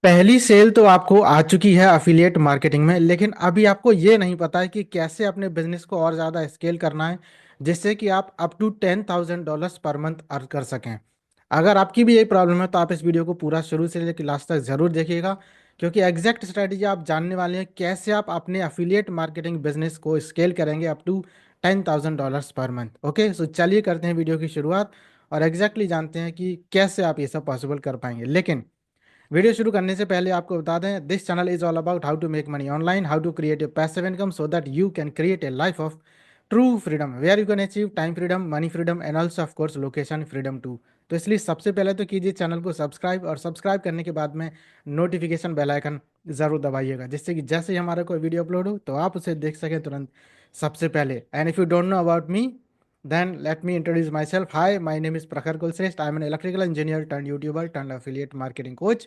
पहली सेल तो आपको आ चुकी है अफिलिएट मार्केटिंग में, लेकिन अभी आपको ये नहीं पता है कि कैसे अपने बिजनेस को और ज़्यादा स्केल करना है, जिससे कि आप up to $10,000 per month earn कर सकें। अगर आपकी भी यही प्रॉब्लम है तो आप इस वीडियो को पूरा शुरू से लेकर लास्ट तक ज़रूर देखिएगा, क्योंकि एग्जैक्ट स्ट्रेटेजी आप जानने वाले हैं कैसे आप अपने अफिलिएट मार्केटिंग बिजनेस को स्केल करेंगे up to $10,000 per month. Okay, सो चलिए करते हैं वीडियो की शुरुआत और एग्जैक्टली जानते हैं कि कैसे आप ये सब पॉसिबल कर पाएंगे। लेकिन वीडियो शुरू करने से पहले आपको बता दें, this channel is all about how to make money online, how to create a passive income so that you can create a life of true freedom where you can achieve time freedom, money freedom and also of course location freedom too. तो इसलिए सबसे पहले तो कीजिए channel को subscribe, और subscribe करने के बाद में नोटिफिकेशन बेल आइकन जरूर दबाइएगा, जिससे कि जैसे ही हमारा कोई वीडियो अपलोड हो तो आप उसे देख सकें तुरंत सबसे पहले। And if you don't know about me, then let me introduce myself. Hi, my name is Prakhar Kulshrestha. I'm an electrical engineer turned YouTuber turned affiliate marketing coach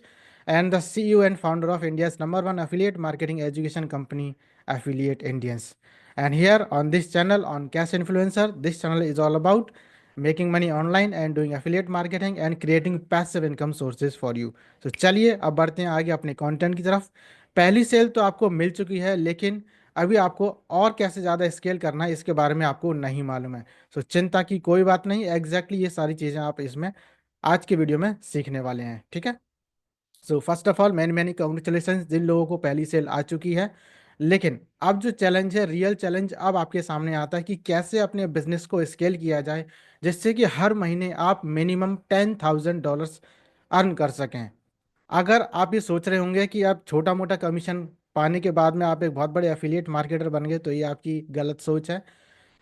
and the CEO and founder of India's number one affiliate marketing education company, Affiliate Indians. And here on this channel, on Cash Influencer, this channel is all about making money online and doing affiliate marketing and creating passive income sources for you. So चलिए अब बढ़ते हैं आगे अपने content की तरफ। पहली cell तो आपको मिल चुकी है, लेकिन अभी आपको और कैसे ज़्यादा स्केल करना है इसके बारे में आपको नहीं मालूम है। सो चिंता की कोई बात नहीं, एग्जैक्टली ये सारी चीज़ें आप इसमें आज के वीडियो में सीखने वाले हैं। ठीक है, so first of all many many congratulation जिन लोगों को पहली सेल आ चुकी है। लेकिन अब जो चैलेंज है, रियल चैलेंज अब आपके सामने आता है कि कैसे अपने बिजनेस को स्केल किया जाए, जिससे कि हर महीने आप मिनिमम $10,000 अर्न कर सकें। अगर आप ये सोच रहे होंगे कि आप छोटा मोटा कमीशन पाने के बाद में आप एक बहुत बड़े एफिलिएट मार्केटर बन गए, तो ये आपकी गलत सोच है।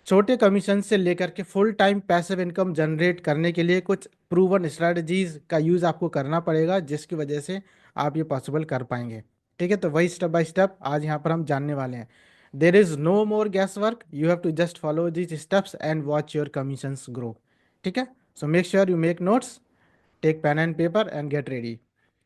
छोटे कमीशन से लेकर के full time passive income generate करने के लिए कुछ प्रूवन स्ट्रेटजीज का यूज़ आपको करना पड़ेगा, जिसकी वजह से आप ये पॉसिबल कर पाएंगे। ठीक है, तो वही स्टेप बाय स्टेप आज यहाँ पर हम जानने वाले हैं। There is no more guess work, you have to just follow these steps and watch your commissions grow. ठीक है, so make sure you make notes, take pen and paper and get ready.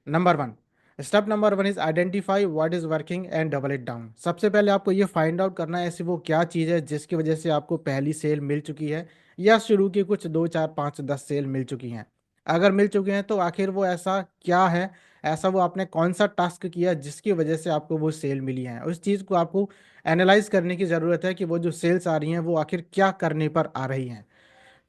Number one, step number one is identify what is working and double it down. सबसे पहले आपको ये find out करना है ऐसी वो क्या चीज़ है जिसकी वजह से आपको पहली सेल मिल चुकी है, या शुरू की कुछ 2 4 5 10 सेल मिल चुकी हैं। अगर मिल चुके हैं तो आखिर वो ऐसा क्या है, ऐसा वो आपने कौन सा टास्क किया जिसकी वजह से आपको वो सेल मिली है। उस चीज़ को आपको एनालाइज करने की ज़रूरत है कि वो जो सेल्स आ रही हैं वो आखिर क्या करने पर आ रही हैं।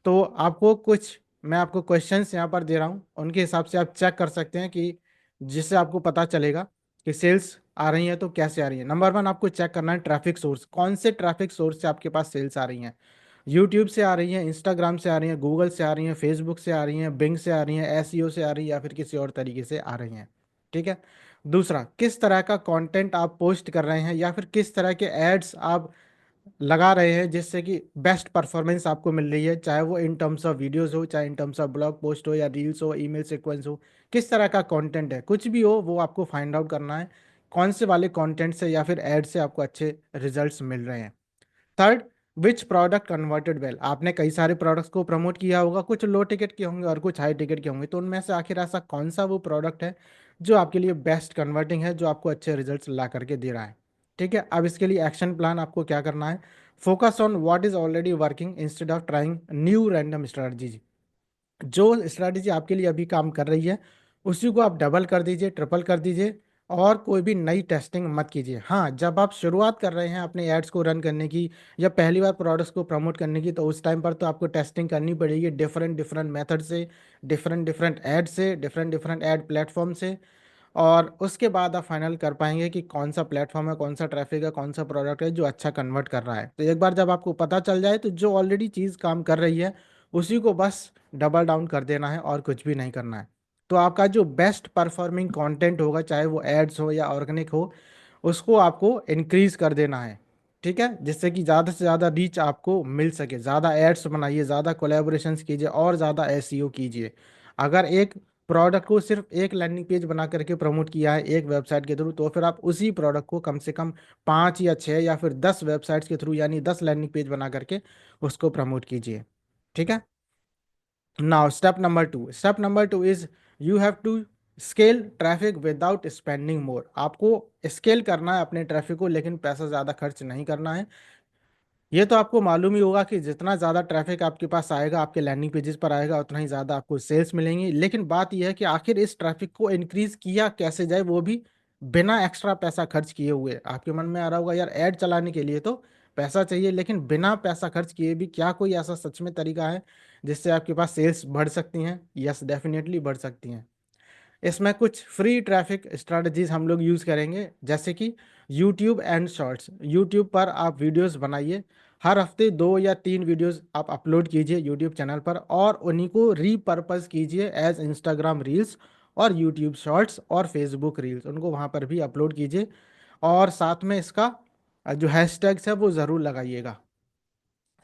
तो आपको कुछ, मैं आपको क्वेश्चंस यहाँ पर दे रहा हूँ, उनके हिसाब से आप चेक कर सकते हैं कि जिससे आपको पता चलेगा कि सेल्स आ रही हैं तो कैसे आ रही है। नंबर वन, आपको चेक करना है ट्रैफिक सोर्स, कौन से ट्रैफिक सोर्स से आपके पास सेल्स आ रही हैं। यूट्यूब से आ रही हैं, इंस्टाग्राम से आ रही हैं, गूगल से आ रही हैं, फेसबुक से आ रही हैं, बिंग से आ रही हैं, एसईओ से आ रही है, या फिर किसी और तरीके से आ रही हैं। ठीक है, दूसरा, किस तरह का कंटेंट आप पोस्ट कर रहे हैं, या फिर किस तरह के एड्स आप लगा रहे हैं जिससे कि बेस्ट परफॉर्मेंस आपको मिल रही है, चाहे वो इन टर्म्स ऑफ वीडियोस हो, चाहे in terms of blog post हो, या रील्स हो, ईमेल सीक्वेंस हो। किस तरह का कंटेंट है, कुछ भी हो वो आपको फाइंड आउट करना है, कौन से वाले कंटेंट से या फिर एड से आपको अच्छे रिजल्ट्स मिल रहे हैं। Third, which product converted well. आपने कई सारे प्रोडक्ट्स को प्रमोट किया होगा, कुछ लो टिकट के होंगे और कुछ हाई टिकट के होंगे, तो उनमें से आखिर ऐसा कौन सा वो प्रोडक्ट है जो आपके लिए बेस्ट कन्वर्टिंग है, जो आपको अच्छे रिजल्ट्स ला करके दे रहा है। ठीक है, अब इसके लिए एक्शन प्लान आपको क्या करना है, focus on what is already working instead of trying new random strategies. जो स्ट्रैटेजी आपके लिए अभी काम कर रही है उसी को आप डबल कर दीजिए, ट्रिपल कर दीजिए, और कोई भी नई टेस्टिंग मत कीजिए। हाँ, जब आप शुरुआत कर रहे हैं अपने एड्स को रन करने की या पहली बार प्रोडक्ट्स को प्रमोट करने की, तो उस टाइम पर तो आपको टेस्टिंग करनी पड़ेगी डिफरेंट डिफरेंट मेथड से, डिफरेंट डिफरेंट एड से, डिफरेंट डिफरेंट एड प्लेटफॉर्म से। और उसके बाद आप फाइनल कर पाएंगे कि कौन सा प्लेटफॉर्म है, कौन सा ट्रैफिक है, कौन सा प्रोडक्ट है जो अच्छा कन्वर्ट कर रहा है। तो एक बार जब आपको पता चल जाए तो जो ऑलरेडी चीज़ काम कर रही है उसी को बस डबल डाउन कर देना है और कुछ भी नहीं करना है। तो आपका जो बेस्ट परफॉर्मिंग कंटेंट होगा, चाहे वो एड्स हो या ऑर्गेनिक हो, उसको आपको इंक्रीज कर देना है। ठीक है, जिससे कि ज़्यादा से ज़्यादा रीच आपको मिल सके। ज़्यादा एड्स बनाइए, ज़्यादा कोलैबोरेशंस कीजिए और ज़्यादा एसईओ कीजिए। अगर एक प्रोडक्ट को सिर्फ एक लैंडिंग पेज बना करके प्रमोट किया है एक वेबसाइट के थ्रू, तो फिर आप उसी प्रोडक्ट को कम से कम 5 या 6 या फिर 10 वेबसाइट्स के थ्रू, यानी 10 लैंडिंग पेज बना करके उसको प्रमोट कीजिए। ठीक है, now step number two is you have to scale traffic without spending more. आपको स्केल करना है अपने ट्रैफिक को, लेकिन पैसा ज़्यादा खर्च नहीं करना है। ये तो आपको मालूम ही होगा कि जितना ज़्यादा ट्रैफिक आपके पास आएगा, आपके लैंडिंग पेजेस पर आएगा, उतना ही ज़्यादा आपको सेल्स मिलेंगी। लेकिन बात यह है कि आखिर इस ट्रैफिक को इंक्रीज किया कैसे जाए, वो भी बिना एक्स्ट्रा पैसा खर्च किए हुए। आपके मन में आ रहा होगा यार, ऐड चलाने के लिए तो पैसा चाहिए, लेकिन बिना पैसा खर्च किए भी क्या कोई ऐसा सच में तरीका है जिससे आपके पास सेल्स बढ़ सकती हैं? यस, डेफिनेटली बढ़ सकती हैं। इसमें कुछ फ्री ट्रैफिक स्ट्रेटजीज हम लोग यूज़ करेंगे, जैसे कि यूट्यूब एंड शॉर्ट्स। यूट्यूब पर आप वीडियोस बनाइए, हर हफ्ते 2 या 3 वीडियोस आप अपलोड कीजिए यूट्यूब चैनल पर, और उन्हीं को रीपर्पस कीजिए एज इंस्टाग्राम रील्स और यूट्यूब शॉर्ट्स और फेसबुक रील्स, उनको वहाँ पर भी अपलोड कीजिए। और साथ में इसका जो हैशटैग्स है वो ज़रूर लगाइएगा।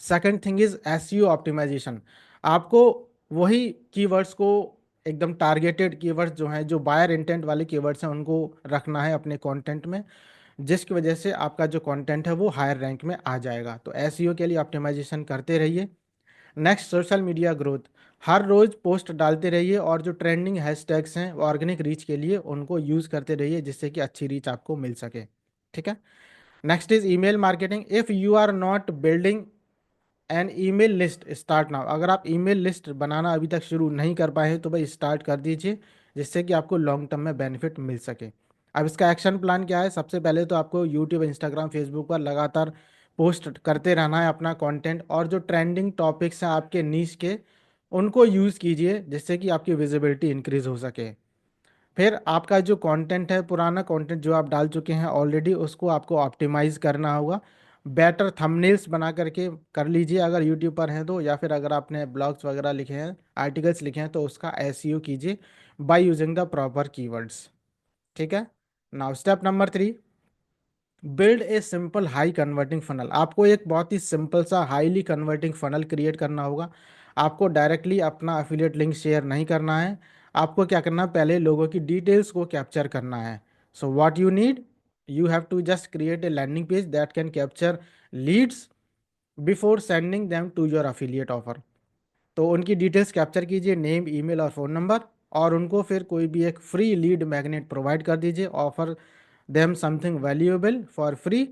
Second thing is SEO optimization. आपको वही कीवर्ड्स को, एकदम टारगेटेड कीवर्ड्स जो हैं, जो बायर इंटेंट वाले कीवर्ड्स हैं, उनको रखना है अपने कंटेंट में, जिसकी वजह से आपका जो कंटेंट है वो हायर रैंक में आ जाएगा। तो एसईओ के लिए ऑप्टिमाइजेशन करते रहिए। Next, social media growth. हर रोज पोस्ट डालते रहिए, और जो ट्रेंडिंग हैशटैग्स हैं ऑर्गेनिक रीच के लिए, उनको यूज़ करते रहिए, जिससे कि अच्छी रीच आपको मिल सके। ठीक है। Next is email marketing. If you are not building and email list, start now. अगर आप ईमेल लिस्ट बनाना अभी तक शुरू नहीं कर पाए हैं तो भाई स्टार्ट कर दीजिए, जिससे कि आपको लॉन्ग टर्म में बेनिफिट मिल सके। अब इसका एक्शन प्लान क्या है? सबसे पहले तो आपको यूट्यूब, इंस्टाग्राम, फेसबुक पर लगातार पोस्ट करते रहना है अपना कंटेंट, और जो ट्रेंडिंग टॉपिक्स हैं आपके नीश के, उनको यूज़ कीजिए, जिससे कि आपकी विजिबिलिटी इंक्रीज हो सके। फिर आपका जो कंटेंट है, पुराना कंटेंट जो आप डाल चुके हैं ऑलरेडी, उसको आपको ऑप्टिमाइज करना होगा। बेटर थंबनेल्स बना करके कर लीजिए अगर यूट्यूब पर हैं तो, या फिर अगर आपने ब्लॉग्स वगैरह लिखे हैं, आर्टिकल्स लिखे हैं, तो उसका एसईओ कीजिए by using the proper keywords. ठीक है। Now step number 3, build a simple high converting funnel. आपको एक बहुत ही सिंपल सा हाईली कन्वर्टिंग फनल क्रिएट करना होगा। आपको डायरेक्टली अपना अफिलिएट लिंक शेयर नहीं करना है। आपको क्या करना है, पहले लोगों की डिटेल्स को कैप्चर करना है। So what you need, you have to just create a landing page that can capture leads before sending them to your affiliate offer. तो उनकी डिटेल्स कैप्चर कीजिए, नेम, ईमेल और फ़ोन नंबर, और उनको फिर कोई भी एक फ्री लीड मैग्नेट प्रोवाइड कर दीजिए। Offer them something valuable for free.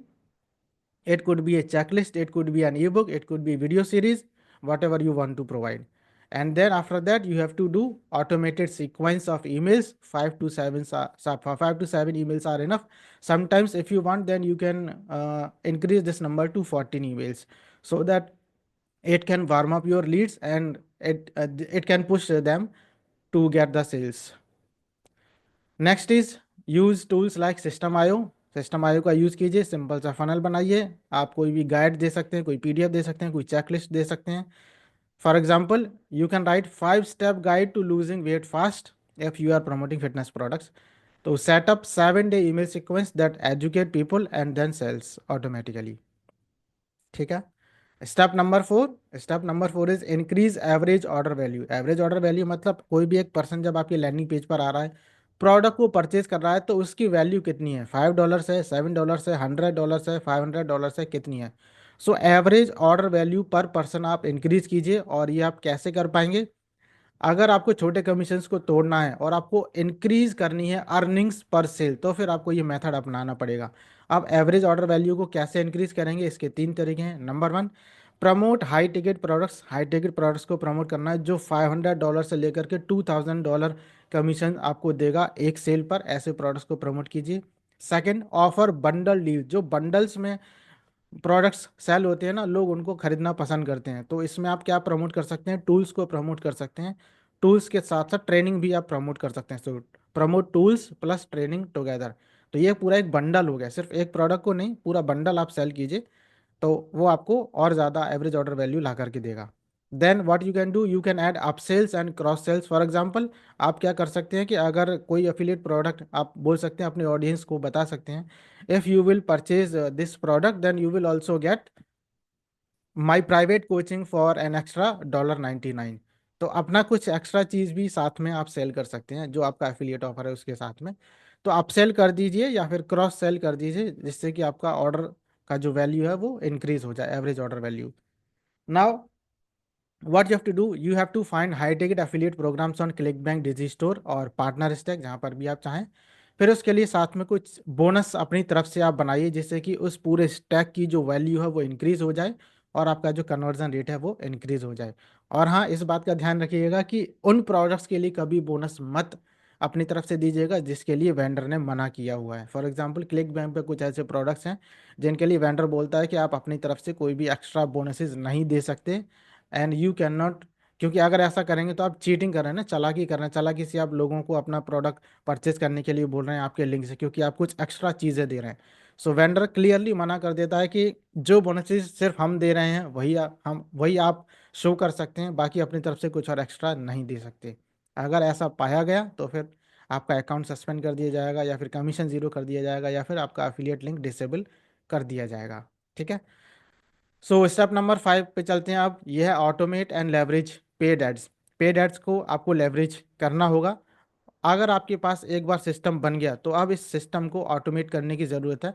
It could be a checklist, it could be an ebook, it could be video series, whatever you want to provide. And then after that, you have to do automated sequence of emails. 5 to 7 emails are enough. Sometimes, if you want, then you can increase this number to 14 emails, so that it can warm up your leads, and it can push them to get the sales. Next is use tools like system आयो। System आयो का use कीजिए, simple सा funnel बनाइए। आप कोई भी guide दे सकते हैं, कोई पीडीएफ दे सकते हैं, कोई चेकलिस्ट दे सकते हैं। For example, you can write 5 step guide to losing weight fast if you are promoting fitness products. तो setup 7 day email sequence that educate people and then sells automatically. ठीक है। Step number 4 is increase average order value. Average order value मतलब कोई भी एक person जब आपकी landing page पर आ रहा है, प्रोडक्ट को परचेज कर रहा है, तो उसकी वैल्यू कितनी है? $5 है, $7 है, $100 है, $500 है, कितनी है? सो एवरेज ऑर्डर वैल्यू पर पर्सन आप इंक्रीज कीजिए। और ये आप कैसे कर पाएंगे? अगर आपको छोटे कमीशंस को तोड़ना है और आपको इंक्रीज करनी है अर्निंग्स पर सेल, तो फिर आपको ये मेथड अपनाना पड़ेगा। अब एवरेज ऑर्डर वैल्यू को कैसे इंक्रीज करेंगे? इसके 3 तरीके हैं। Number 1, promote high ticket products. High ticket products को प्रमोट करना है, जो $500 से लेकर के $2000 कमीशन आपको देगा एक सेल पर, ऐसे प्रोडक्ट्स को प्रमोट कीजिए। Second, offer bundle deal. जो बंडल्स में प्रोडक्ट्स सेल होते हैं ना, लोग उनको खरीदना पसंद करते हैं, तो इसमें आप क्या प्रमोट कर सकते हैं? टूल्स को प्रमोट कर सकते हैं। टूल्स के साथ साथ ट्रेनिंग भी आप प्रमोट कर सकते हैं। So promote tools plus training together. तो ये पूरा एक बंडल हो गया, सिर्फ एक प्रोडक्ट को नहीं, पूरा बंडल आप सेल कीजिए, तो वो आपको और ज़्यादा एवरेज ऑर्डर वैल्यू ला करके देगा। Then what you can do, you can add upsells and cross sells. For example, आप क्या कर सकते हैं कि अगर कोई अफिलिएट प्रोडक्ट, आप बोल सकते हैं अपने ऑडियंस को बता सकते हैं, if you will purchase this product then you will also get my private coaching for an extra $99। तो अपना कुछ एक्स्ट्रा चीज़ भी साथ में आप सेल कर सकते हैं, जो आपका एफिलिएट ऑफर है उसके साथ में। तो आप सेल कर दीजिए या फिर क्रॉस सेल कर दीजिए, जिससे कि आपका ऑर्डर का जो वैल्यू है वो इंक्रीज हो जाए, average order value. Now what you have to do, you have to find high ticket affiliate programs on ClickBank, Digistore और Partner Stack, जहाँ पर भी आप चाहें। फिर उसके लिए साथ में कुछ बोनस अपनी तरफ से आप बनाइए, जिससे कि उस पूरे स्टैक की जो वैल्यू है वो इंक्रीज हो जाए और आपका जो कन्वर्जन रेट है वो इंक्रीज हो जाए। और हाँ, इस बात का ध्यान रखिएगा कि उन प्रोडक्ट्स के लिए कभी बोनस मत अपनी तरफ से दीजिएगा जिसके लिए वेंडर ने मना किया हुआ है। फॉर एग्जांपल, क्लिक बैंक पे कुछ ऐसे प्रोडक्ट्स हैं जिनके लिए वेंडर बोलता है कि आप अपनी तरफ से कोई भी एक्स्ट्रा बोनसेस नहीं दे सकते, एंड यू कैन नॉट, क्योंकि अगर ऐसा करेंगे तो आप चीटिंग कर रहे हैं ना, चालाकी कर रहे हैं। चालाकी से आप लोगों को अपना प्रोडक्ट परचेज करने के लिए बोल रहे हैं आपके लिंक से, क्योंकि आप कुछ एक्स्ट्रा चीज़ें दे रहे हैं। सो वेंडर क्लियरली मना कर देता है कि जो बोनसेस सिर्फ हम दे रहे हैं वही आप शो कर सकते हैं, बाकी अपनी तरफ से कुछ और एक्स्ट्रा नहीं दे सकते। अगर ऐसा पाया गया तो फिर आपका अकाउंट सस्पेंड कर दिया जाएगा, या फिर कमीशन जीरो कर दिया जाएगा, या फिर आपका अफिलिएट लिंक डिसेबल कर दिया जाएगा। ठीक है। सो स्टेप नंबर 5 पे चलते हैं। अब यह है automate and leverage paid ads. Paid ads को आपको लेवरेज करना होगा। अगर आपके पास एक बार सिस्टम बन गया तो अब इस सिस्टम को ऑटोमेट करने की ज़रूरत है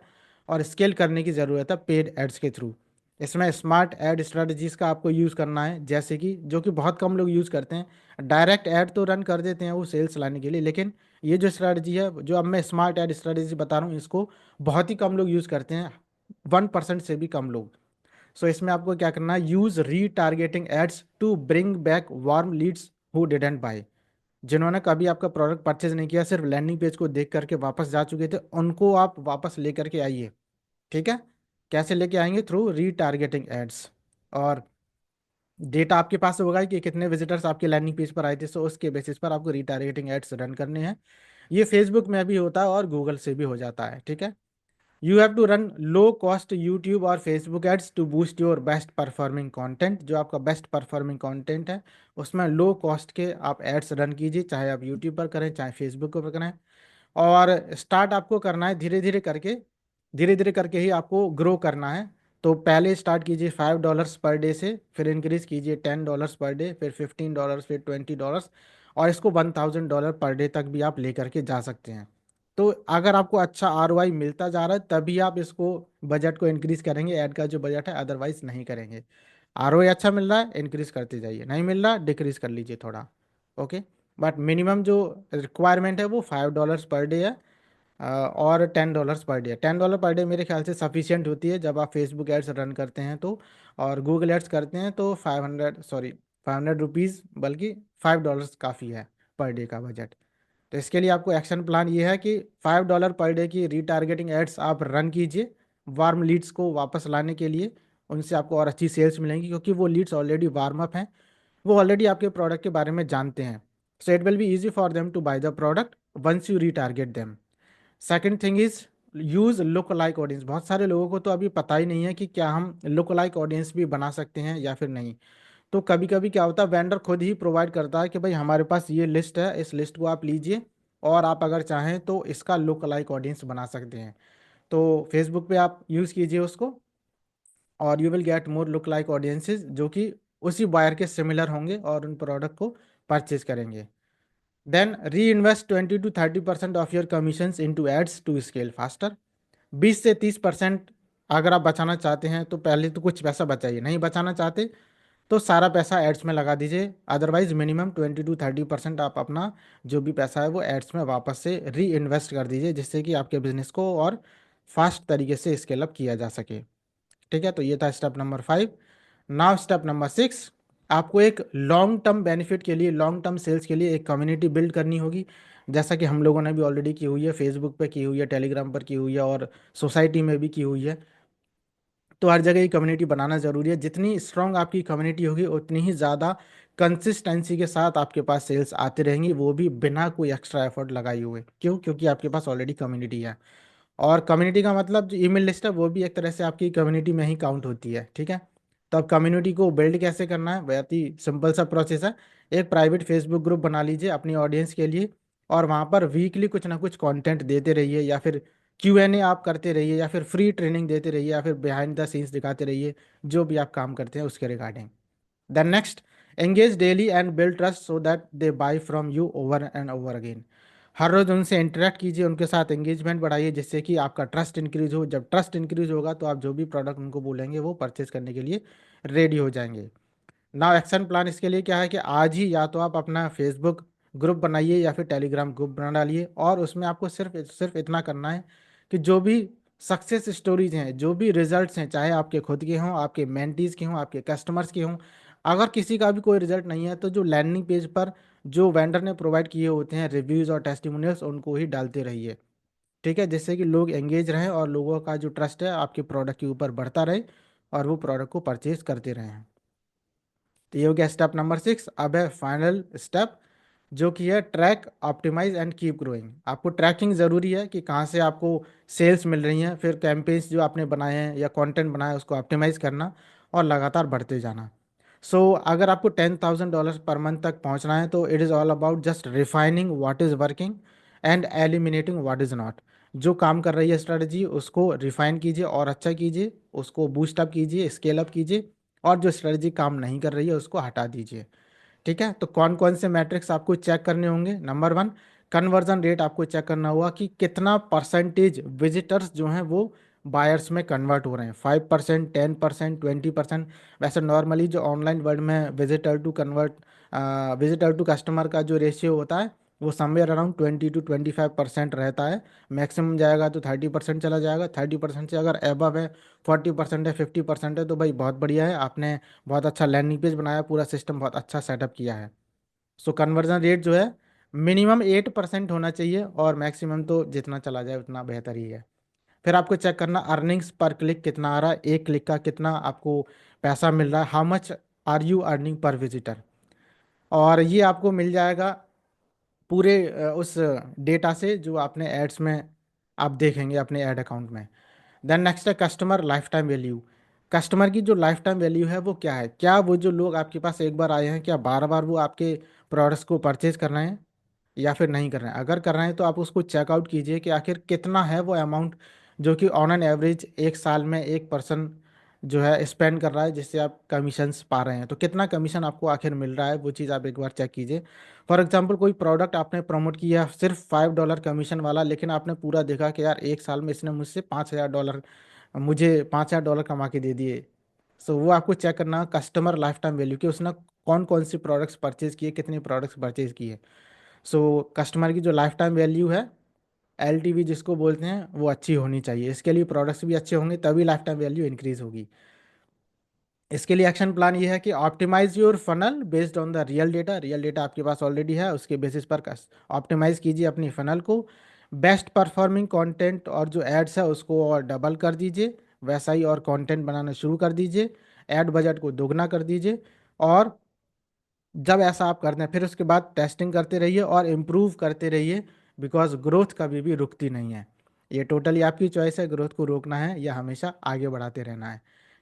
और स्केल करने की ज़रूरत है पेड एड्स के थ्रू। इसमें स्मार्ट एड स्ट्रेटजीज का आपको यूज़ करना है, जैसे कि जो कि बहुत कम लोग यूज़ करते हैं। डायरेक्ट ऐड तो रन कर देते हैं वो सेल्स लाने के लिए, लेकिन ये जो स्ट्रेटजी है, जो अब मैं स्मार्ट एड स्ट्रेटजी बता रहा हूँ, इसको बहुत ही कम लोग यूज़ करते हैं, 1% से भी कम लोग। सो इसमें आपको क्या करना है, use retargeting ads to bring back warm leads who didn't buy. जिन्होंने कभी आपका प्रोडक्ट परचेज नहीं किया, सिर्फ लैंडिंग पेज को देख करके वापस जा चुके थे, उनको आप वापस लेकर के आइए। ठीक है। कैसे लेके आएंगे? Through retargeting ads. और डेटा आपके पास होगा कि कितने विजिटर्स आपके लैंडिंग पेज पर आए थे, सो उसके बेसिस पर आपको रीटारगेटिंग एड्स रन करने हैं। ये फेसबुक में भी होता है और गूगल से भी हो जाता है। ठीक है। You have to run low cost YouTube और Facebook ads to boost your best performing content. जो आपका बेस्ट परफॉर्मिंग कंटेंट है उसमें लो कॉस्ट के आप एड्स रन कीजिए, चाहे आप यूट्यूब पर करें चाहे फेसबुक पर करें। और स्टार्ट आपको करना है धीरे धीरे करके, धीरे धीरे करके ही आपको ग्रो करना है। तो पहले स्टार्ट कीजिए $5 पर डे से, फिर इंक्रीज कीजिए $10 पर डे, फिर $15, फिर $20, और इसको $1,000 पर डे तक भी आप लेकर के जा सकते हैं। तो अगर आपको अच्छा ROI मिलता जा रहा है तभी आप इसको बजट को इंक्रीज करेंगे, ऐड का जो बजट है, अदरवाइज नहीं करेंगे। ROI अच्छा मिल रहा है इंक्रीज करते जाइए, नहीं मिल रहा डिक्रीज कर लीजिए थोड़ा। ओके। बट मिनिमम जो रिक्वायरमेंट है वो $5 पर डे है, और $10 पर डे। $10 पर डे मेरे ख्याल से सफिशियंट होती है जब आप फेसबुक एड्स रन करते हैं तो। और गूगल एड्स करते हैं तो 500 रुपीज़, बल्कि $5 काफ़ी है पर डे का बजट। तो इसके लिए आपको एक्शन प्लान ये है कि $5 पर डे की रीटारगेटिंग एड्स आप रन कीजिए वार्म लीड्स को वापस लाने के लिए। उनसे आपको और अच्छी सेल्स मिलेंगी, क्योंकि वो लीड्स ऑलरेडी वार्म अप हैं, वो ऑलरेडी आपके प्रोडक्ट के बारे में जानते हैं। So it will be easy for them to buy the product once you retarget them. Second thing is use lookalike audience. बहुत सारे लोगों को तो अभी पता ही नहीं है कि क्या हम लुक लाइक ऑडियंस भी बना सकते हैं या फिर नहीं। तो कभी कभी क्या होता है, वेंडर खुद ही प्रोवाइड करता है कि भाई हमारे पास ये लिस्ट है, इस लिस्ट को आप लीजिए और आप अगर चाहें तो इसका लुक लाइक ऑडियंस बना सकते हैं। तो फेसबुक पे आप यूज़ कीजिए उसको, और you will get more look like audiences जो कि उसी बायर के सिमिलर होंगे और उन प्रोडक्ट को परचेज करेंगे। Then reinvest 20 to 30% of your commissions into ads to scale faster. 20 से 30% अगर आप बचाना चाहते हैं तो पहले तो कुछ पैसा बचाइए, नहीं बचाना चाहते तो सारा पैसा एड्स में लगा दीजिए। अदरवाइज मिनिमम 20 to 30% आप अपना जो भी पैसा है वो एड्स में वापस से री इन्वेस्ट कर दीजिए, जिससे कि आपके बिजनेस को और फास्ट तरीके से स्केल अप किया जा सके। ठीक है। तो ये था step number 5। Now step number 6, आपको एक लॉन्ग टर्म बेनिफिट के लिए, लॉन्ग टर्म सेल्स के लिए एक कम्युनिटी बिल्ड करनी होगी, जैसा कि हम लोगों ने भी ऑलरेडी की हुई है, फेसबुक पे की हुई है, टेलीग्राम पर की हुई है, और सोसाइटी में भी की हुई है। तो हर जगह ही कम्युनिटी बनाना ज़रूरी है। जितनी स्ट्रांग आपकी कम्युनिटी होगी उतनी ही ज़्यादा कंसिस्टेंसी के साथ आपके पास सेल्स आती रहेंगी, वो भी बिना कोई एक्स्ट्रा एफर्ट लगाए हुए। क्यों? क्योंकि आपके पास ऑलरेडी कम्युनिटी है। और कम्युनिटी का मतलब जो ईमेल लिस्ट है वो भी एक तरह से आपकी कम्युनिटी में ही काउंट होती है। ठीक है। तो अब कम्युनिटी को बिल्ड कैसे करना है, बहुत ही सिंपल सा प्रोसेस है। एक प्राइवेट फेसबुक ग्रुप बना लीजिए अपनी ऑडियंस के लिए, और वहाँ पर वीकली कुछ ना कुछ कंटेंट देते रहिए, या फिर Q&A आप करते रहिए, या फिर फ्री ट्रेनिंग देते रहिए, या फिर बिहाइंड द सीन्स दिखाते रहिए, जो भी आप काम करते हैं उसके regarding. Then next, engage daily and build trust so that they buy from you over and over again. हर रोज उनसे इंटरेक्ट कीजिए, उनके साथ एंगेजमेंट बढ़ाइए, जिससे कि आपका ट्रस्ट इंक्रीज हो। जब ट्रस्ट इंक्रीज होगा तो आप जो भी प्रोडक्ट उनको बोलेंगे वो परचेज करने के लिए रेडी हो जाएंगे। नाउ एक्शन प्लान इसके लिए क्या है कि आज ही या तो आप अपना फेसबुक ग्रुप बनाइए या फिर टेलीग्राम ग्रुप बना डालिए, और उसमें आपको सिर्फ सिर्फ इतना करना है कि जो भी सक्सेस स्टोरीज हैं, जो भी रिजल्ट्स हैं, चाहे आपके खुद के हों, आपके मेंटीज के हों, आपके कस्टमर्स के हों, अगर किसी का भी कोई रिजल्ट नहीं है तो जो लैंडिंग पेज पर जो वेंडर ने प्रोवाइड किए होते हैं रिव्यूज़ और टेस्टिमोनियल्स, उनको ही डालते रहिए। ठीक है, जिससे कि लोग एंगेज रहें और लोगों का जो ट्रस्ट है आपके प्रोडक्ट के ऊपर बढ़ता रहे और वो प्रोडक्ट को परचेज करते रहें। तो ये हो गया स्टेप नंबर 6। अब है फाइनल स्टेप, जो कि है track, optimize and keep growing. आपको ट्रैकिंग ज़रूरी है कि कहाँ से आपको सेल्स मिल रही हैं, फिर कैंपेन्स जो आपने बनाए हैं या कंटेंट बनाया है उसको ऑप्टिमाइज करना और लगातार बढ़ते जाना। अगर आपको $10,000 पर मंथ तक पहुंचना है तो it is all about just refining what is working and eliminating what is not. जो काम कर रही है स्ट्रेटजी उसको रिफाइन कीजिए और अच्छा कीजिए, उसको बूस्ट अप कीजिए, स्केल अप कीजिए, और जो स्ट्रेटजी काम नहीं कर रही है उसको हटा दीजिए। ठीक है, तो कौन कौन से मैट्रिक्स आपको चेक करने होंगे? नंबर 1, कन्वर्जन रेट आपको चेक करना होगा कि कितना परसेंटेज विजिटर्स जो हैं वो बायर्स में कन्वर्ट हो रहे हैं। 5%, 10%, 20%। वैसे नॉर्मली जो ऑनलाइन वर्ल्ड में विजिटर टू कस्टमर का जो रेशियो होता है वो समवेयर अराउंड 20 to 25% रहता है। मैक्सिमम जाएगा तो 30% चला जाएगा। 30% से अगर एबव है, 40% है, 50% है, तो भाई बहुत बढ़िया है, आपने बहुत अच्छा लैंडिंग पेज बनाया, पूरा सिस्टम बहुत अच्छा सेटअप किया है। कन्वर्जन रेट जो है मिनिमम 8% होना चाहिए, और मैक्सिमम तो जितना चला जाए उतना बेहतर ही है। फिर आपको चेक करना अर्निंग्स पर क्लिक कितना आ रहा है, एक क्लिक का कितना आपको पैसा मिल रहा है, how much are you earning per visitor. और ये आपको मिल जाएगा पूरे उस डेटा से जो आपने एड्स में आप देखेंगे अपने एड अकाउंट में। देन नेक्स्ट है customer life time value. Customer की जो लाइफ टाइम वैल्यू है वो क्या है? क्या वो जो लोग आपके पास एक बार आए हैं, क्या बार बार वो आपके प्रोडक्ट्स को परचेज कर रहे हैं या फिर नहीं कर रहे हैं? अगर कर रहे हैं तो आप उसको चेकआउट कीजिए कि आखिर कितना है वो अमाउंट जो कि ऑन एन एवरेज एक साल में एक पर्सन जो है स्पेंड कर रहा है, जिससे आप कमीशंस पा रहे हैं। तो कितना कमीशन आपको आखिर मिल रहा है वो चीज़ आप एक बार चेक कीजिए। फॉर एग्जांपल कोई प्रोडक्ट आपने प्रमोट किया सिर्फ $5 कमीशन वाला, लेकिन आपने पूरा देखा कि यार एक साल में इसने मुझसे $5,000, मुझे $5,000 कमा के दे दिए। वो आपको चेक करना कस्टमर लाइफ टाइम वैल्यू कि उसने कौन कौन सी प्रोडक्ट्स परचेज किए, कितने प्रोडक्ट्स परचेज किए। कस्टमर की जो लाइफ टाइम वैल्यू है, एलटीवी जिसको बोलते हैं, वो अच्छी होनी चाहिए। इसके लिए प्रोडक्ट्स भी अच्छे होंगे तभी लाइफ टाइम वैल्यू इंक्रीज होगी। इसके लिए एक्शन प्लान ये है कि optimize your funnel based on the real data. Real data आपके पास ऑलरेडी है, उसके बेसिस पर ऑप्टिमाइज कीजिए अपनी फनल को। बेस्ट परफॉर्मिंग कंटेंट और जो एड्स है उसको और डबल कर दीजिए, वैसा ही और कंटेंट बनाना शुरू कर दीजिए। एड बजट को दोगुना कर दीजिए। और जब ऐसा आप करते हैं फिर उसके बाद टेस्टिंग करते रहिए और इम्प्रूव करते रहिए, बिकॉज ग्रोथ कभी भी रुकती नहीं है। ये टोटली आपकी चॉइस है, ग्रोथ को रोकना है या हमेशा आगे बढ़ाते रहना है।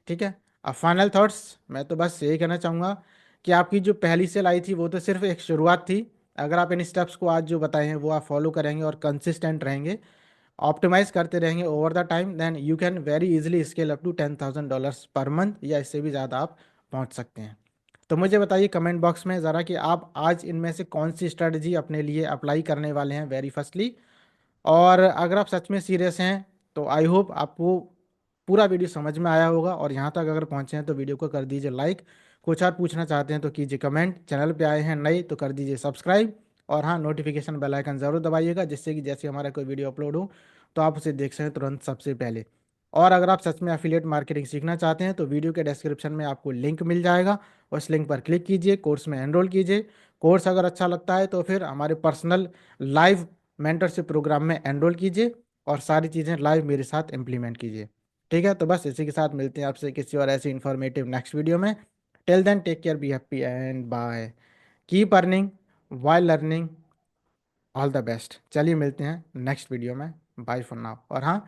ठीक है, अब फाइनल थॉट्स मैं तो बस यही कहना चाहूँगा कि आपकी जो पहली सेल आई थी वो तो सिर्फ एक शुरुआत थी। अगर आप इन स्टेप्स को आज जो बताए हैं वो आप फॉलो करेंगे और कंसिस्टेंट रहेंगे, ऑप्टिमाइज करते रहेंगे over the time, then you can very easily scale up to $10,000 per month, या इससे भी ज़्यादा आप पहुंच सकते हैं। तो मुझे बताइए कमेंट बॉक्स में ज़रा कि आप आज इनमें से कौन सी स्ट्रेटजी अपने लिए अप्लाई करने वाले हैं वेरी फर्स्टली। और अगर आप सच में सीरियस हैं तो आई होप आपको पूरा वीडियो समझ में आया होगा, और यहाँ तक अगर पहुँचे हैं तो वीडियो को कर दीजिए लाइक। कुछ और पूछना चाहते हैं तो कीजिए कमेंट। चैनल पे आए हैं नए तो कर दीजिए सब्सक्राइब। और हाँ, नोटिफिकेशन बेल आइकन ज़रूर दबाइएगा, जिससे कि जैसे हमारा कोई वीडियो अपलोड हो तो आप उसे देख सकें तुरंत सबसे पहले। और अगर आप सच में एफिलिएट मार्केटिंग सीखना चाहते हैं तो वीडियो के डिस्क्रिप्शन में आपको लिंक मिल जाएगा, उस लिंक पर क्लिक कीजिए, कोर्स में एनरोल कीजिए। कोर्स अगर अच्छा लगता है तो फिर हमारे पर्सनल लाइव मेंटरशिप प्रोग्राम में एनरोल कीजिए और सारी चीज़ें लाइव मेरे साथ इम्प्लीमेंट कीजिए। ठीक है, तो बस इसी के साथ मिलते हैं आपसे किसी और ऐसी इन्फॉर्मेटिव नेक्स्ट वीडियो में। Till then take care, be happy and bye. Keep earning while learning. All the best. चलिए मिलते हैं नेक्स्ट वीडियो में। Bye for now. और हाँ,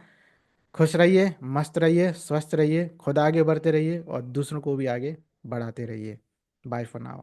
खुश रहिए, मस्त रहिए, स्वस्थ रहिए, खुद आगे बढ़ते रहिए और दूसरों को भी आगे बढ़ाते रहिए। Bye for now.